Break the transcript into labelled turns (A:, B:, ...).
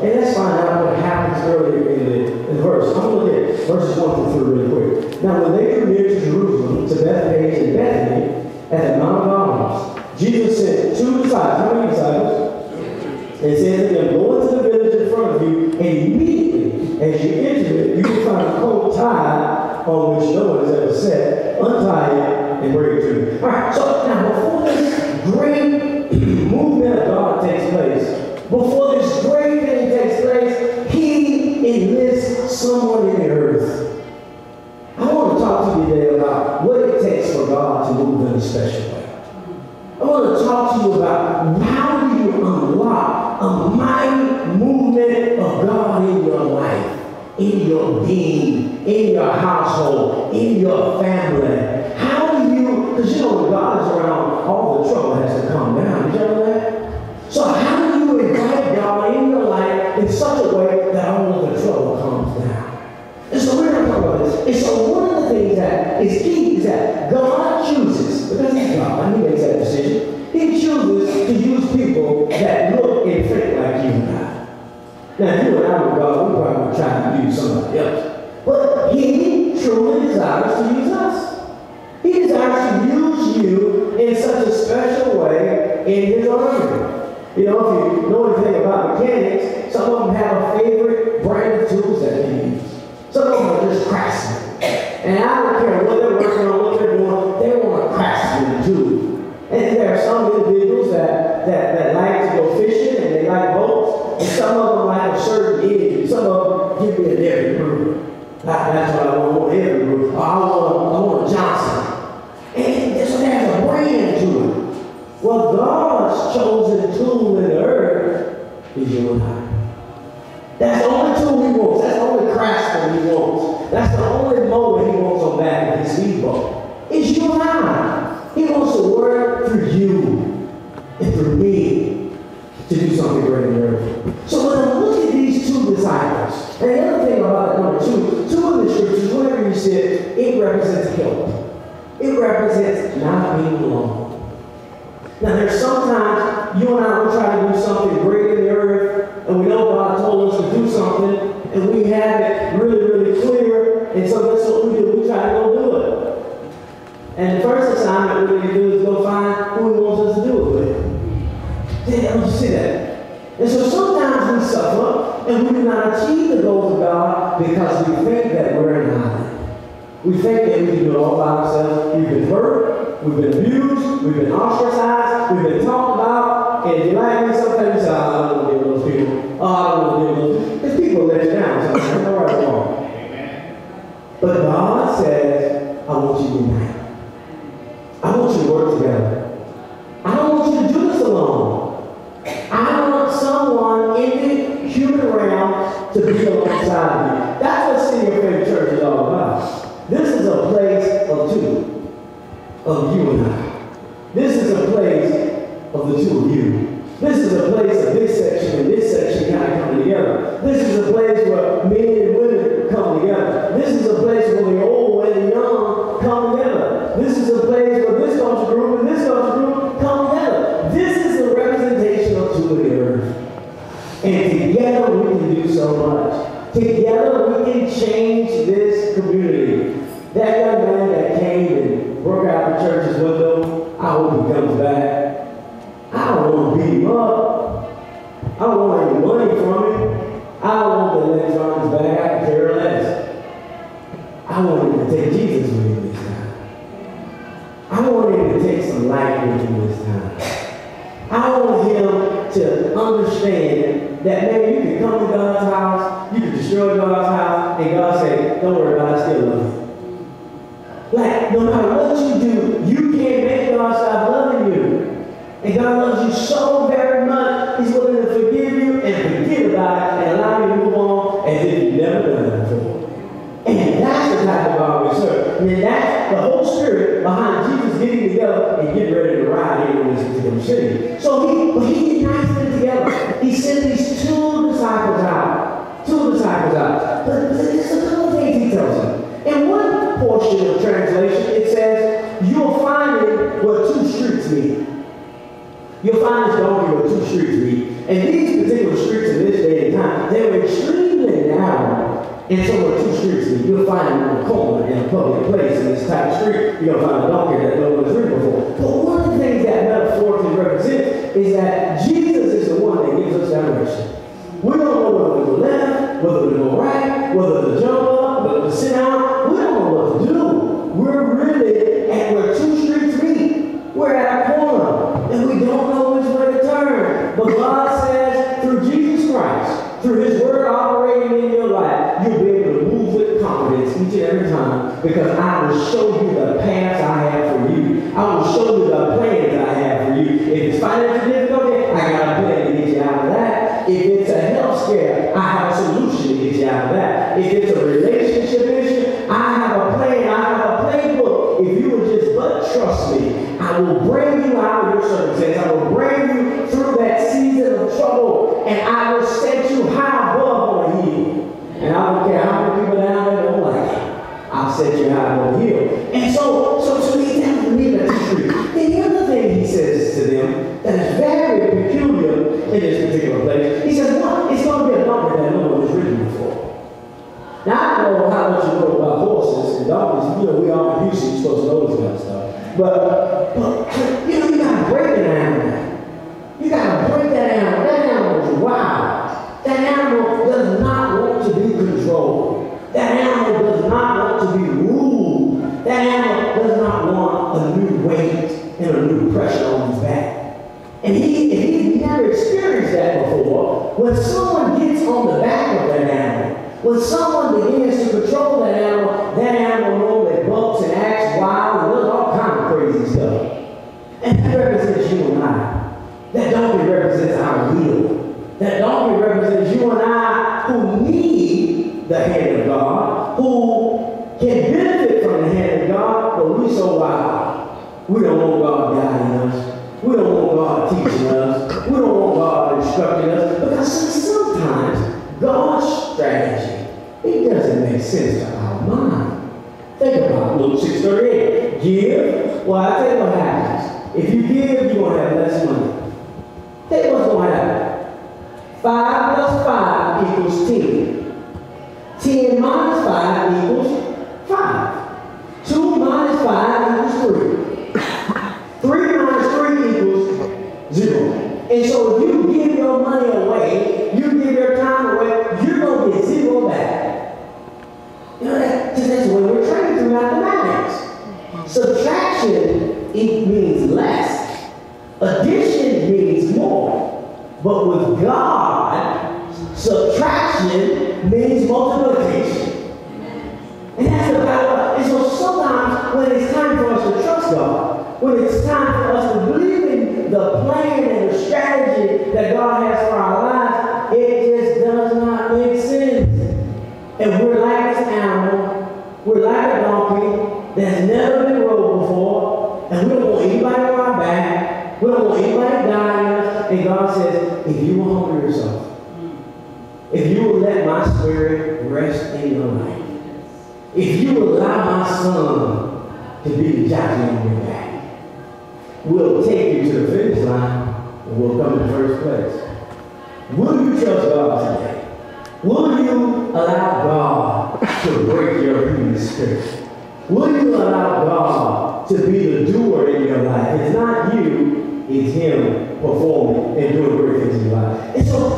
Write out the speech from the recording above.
A: And let's find out what happens earlier in the verse. I'm going to look at verses 1 through 3 really quick. Now, when they drew near to Jerusalem, to Bethphage and Bethany, at the Mount of Olives, Jesus sent 2 disciples. How many disciples? It says to them, go into the village in front of you, and immediately as you enter it, you will find a colt tied on which no one has ever sat. Untie it and bring it to me. All right, so now before this great movement of God takes place, before this great thing takes place, he enlists someone in the earth. I want to talk to you today about what it takes for God to move in a special way. I want to talk to you about how do you unlock a mighty movement of God in your life, in your being, in your household, in your family. How do you, because you know when God is around, all the trouble has to come down. Did you know that? So how do you invite God in your life in such a way that all of the trouble comes down? And so we're going to talk about this. And so one of the things that is key is that God chooses, because he's God, and he makes that decision, he chooses to use people that look and think like you and I. Now, if you and I were God, we probably would try to use somebody else. But he truly desires to use us. He desires to use you in such a special way in his army. You know, if you know anything about mechanics, some of them have a favorite brand of tools that they use. Some of them are just craftsmen. And I don't care what they're working on, what they're doing, they want a craftsman too. And there are some individuals that like to go fishing and they like boats. And some of them like a certain age. Some of them give me a different group. That's what I want, every group. I want a Johnson. And so there's a brand to it. Well, God's chosen tool in the earth is you and I. That's the only tool he wants. That's the only craftsman he wants. That's the only mower he wants on back of his speedboat. It's you and I. He wants to work through you and through me to do something great in the earth. So when I look at these 2 disciples, and the other thing about number 2 in the scriptures, whenever you see it, it represents help. It represents not being alone. Now there's sometimes you and I will try to do something great in the earth, and we know God told us to do something, and we have it really, really clear, and so that's what we do. We try to go do it. And the first assignment we need to do is go find who he wants us to do it with. Don't you see that? And so sometimes we suffer, and we do not achieve the goals of God because we think that we're an island. We think that we can do it all by ourselves. We've been hurt, we've been abused, we've been ostracized, we've been talked about, and if you like me, sometimes you say, I don't want to deal with those people. Oh, I don't want to deal with those people. Because people let you down sometimes. No right or wrong. But God says, I want you to unite. I want you to work together. I don't want you to do this alone. I want someone in the human realm to be alongside you. That's what City of Faith Church is all about. This is a place of 2, of you and I. This is a place of the 2 of you. This is a place of this section and this section kind of coming together. This is a place where men and women come together. This is a place where the old and the young come together. This is a place where this culture group and this culture group come together. This is the representation of 2 of the earth. And together we can do so much. Together we can change this community. That young man that came and broke out the church's window, I hope he comes back. I don't want to beat him up. I don't want any money from him. I don't want the electronics back. I can care less. I want him to take Jesus with him this time. I want him to take some light with him this time. I want him to understand that, man, you can come to God's house, you can destroy God's house, and God say, don't worry about it, I still love you. Like, no matter what you do, you can't make God stop loving you. And God loves you so very much, he's willing to forgive you and forget about it and allow you to move on as if you've never done it before. And that's the type of God we serve. I mean, that's the whole spirit behind Jesus getting together and getting ready to ride here in this particular city. So he unites them together. He sent these 2 disciples out. 2 disciples out. But there's a couple of things he tells them. In one portion of translation, it says, you'll find it where 2 streets meet. You'll find this donkey where 2 streets meet. And these particular streets in this day and time, you'll find them on the corner in a public place in this type of street. You're going to find a donkey that no one's ridden before. But one of the things that metaphorically represents is that Jesus is the one that gives us direction. We don't know whether to go left, whether to go right, whether to jump up, whether to sit down. We don't know what to do. We're really at where two streets meet. We're at a corner, and we don't know which way to turn. But God says, through Jesus Christ, through His Word operating in your life, you'll be able to move with confidence each and every time, because I will show you the paths I have for you. I will show you the plans I have for you. If it's financial difficulty, I got a plan to get you out of that. If it's a health scare, I have a solution to get you out of that. If it's a relationship issue, I have a plan. I have a playbook. If you will just but trust me, I will bring you out of your circumstance. I will bring you through that season of trouble, and I will set you high above on a hill. And I don't care how many people down there don't like it. I'll set you high above a hill. And so he tells me that the street. Then the other thing he says to them that is very peculiar in this particular place, he says, one, it's going to be a donkey that no one has ridden before. Now, I don't know how much you know about horses and donkeys. You know, we all in Houston, you're supposed to know this kind of stuff. But you know, you got to break an animal. You got to break that animal. That animal is wild. That animal does not want to be controlled. That animal does not want to be ruled. That animal does not want a new weight and a new pressure on his back. And if he's never experienced that before, when someone gets on the back of that animal, when someone begins to control that animal normally bucks and acts wild and does all kind of crazy stuff. And that represents you and I. That donkey represents our will. That donkey represents you and I who need the hand of God, who can benefit from the hand of God, but we're so wild. We don't want God guiding us. We don't want God teaching us. We don't want God instructing us. Because sometimes God's strategy, it doesn't make sense to our mind. Think about Luke 6:38. Give. Well, I tell you what happens. If you give, you're going to have less money. Think what's going to happen. 5 plus 5 equals 10. 10 minus 5 equals 5. 2 minus 5 equals 3. 3 minus 3 equals 0. And so if you give your money away, you give your time away, you're going to get 0 back. You know, that's the way we're trained through mathematics. Subtraction, it means less. Addition means more. But with God, subtraction means multiplication. And that's the power. And so sometimes when it's time for us to trust God, when it's time for us to believe in the plan and the strategy that God has for our lives, it just does not make sense. And we're like this animal, we're like a donkey that's never been rode before, and we don't want anybody on our back, we don't want anybody dying us, and God says, if you will humble yourself, if you will let my spirit rest in your life, if you will allow my son to be the jockey on your back, we'll take you to the finish line and we'll come in first place. Will you trust God today? Will you allow God to break your human spirit? Will you allow God to be the doer in your life? It's not you, it's Him performing and doing great things in your life. And so